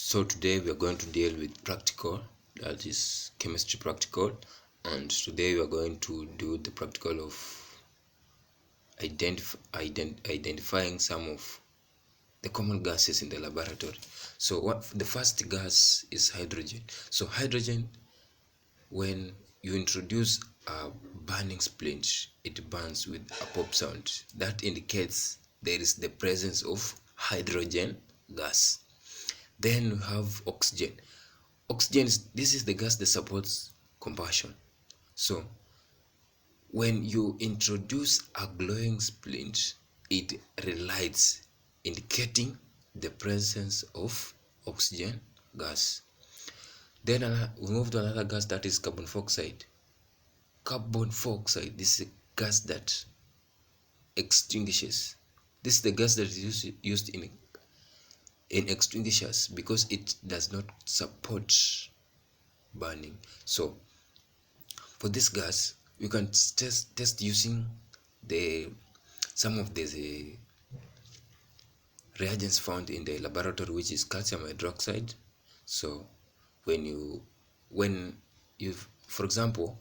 So today we are going to deal with practical, that is chemistry practical, and today we are going to do the practical of identifying some of the common gases in the laboratory. So the first gas is hydrogen. So hydrogen, when you introduce a burning splint, it burns with a pop sound. That indicates there is the presence of hydrogen gas. Then we have oxygen. Oxygen, this is the gas that supports combustion. So when you introduce a glowing splint, it relights, indicating the presence of oxygen gas. Then we move to another gas, that is carbon dioxide. Carbon dioxide, this is a gas that extinguishes. This is the gas that is used in extinguishers because it does not support burning. So for this gas, you can test using some of the reagents found in the laboratory, which is calcium hydroxide. So for example,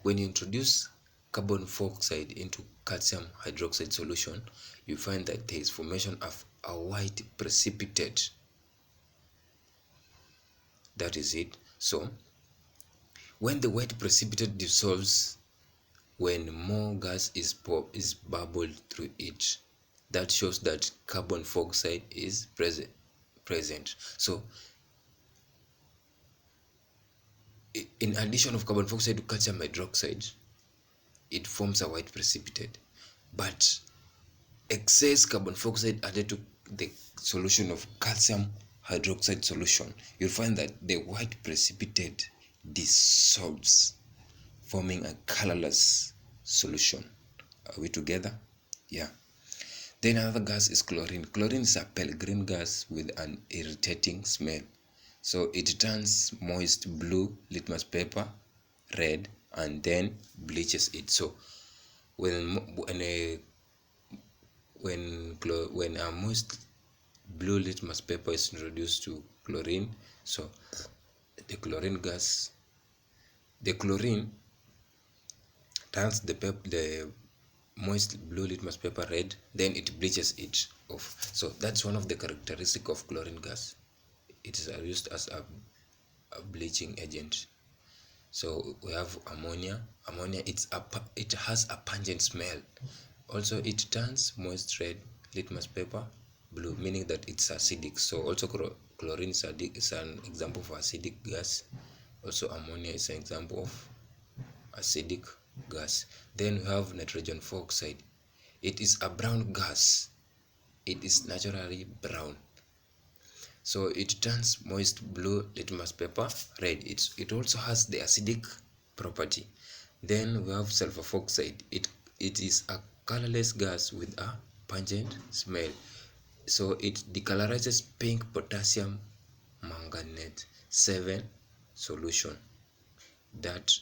when you introduce carbon dioxide into calcium hydroxide solution, you find that there is formation of a white precipitate. That is it. So when the white precipitate dissolves, when more gas is bubbled through it, that shows that carbon dioxide is present. So in addition of carbon dioxide to calcium hydroxide, it forms a white precipitate. But excess carbon dioxide added to the solution of calcium hydroxide solution, you'll find that the white precipitate dissolves, forming a colorless solution. Are we together? Yeah. Then another gas is chlorine. Chlorine is a pale green gas with an irritating smell. So it turns moist blue litmus paper red and then bleaches it. So when a moist blue litmus paper is introduced to chlorine, so the chlorine turns the moist blue litmus paper red, then it bleaches it off. So that's one of the characteristics of chlorine gas. It is used as a bleaching agent. So we have ammonia. It has a pungent smell. Also, it turns moist red litmus paper blue, meaning that it's acidic. So also chlorine is an example of acidic gas. Also ammonia is an example of acidic gas. Then we have nitrogen dioxide. It is a brown gas. It is naturally brown. So it turns moist blue litmus paper red. It also has the acidic property. Then we have sulfur oxide. It is a colorless gas with a pungent smell. So it decolorizes pink potassium manganate 7 solution. That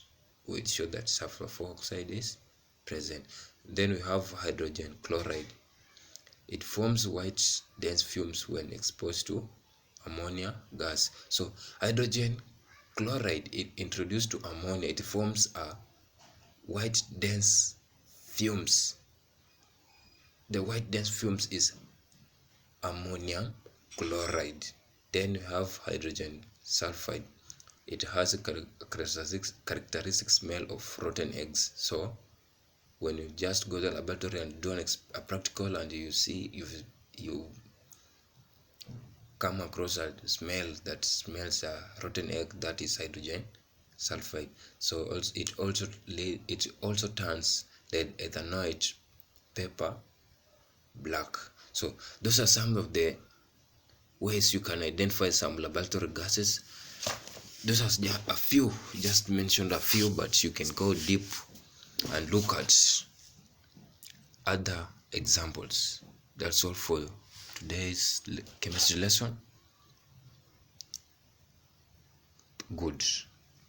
would show that sulfur oxide is present. Then we have hydrogen chloride. It forms white dense fumes when exposed to ammonia gas. So hydrogen chloride, it introduced to ammonia, it forms a white dense fumes. The white dense fumes is ammonium chloride. Then you have hydrogen sulfide. It has a characteristic smell of rotten eggs. So when you just go to the laboratory and do a practical and you see you come across a smell that smells a rotten egg, that is hydrogen sulfide. So it also turns the ethanoate paper black. So those are some of the ways you can identify some laboratory gases. Those are a few, just mentioned a few, but you can go deep and look at other examples. That's all for today's chemistry lesson. Good.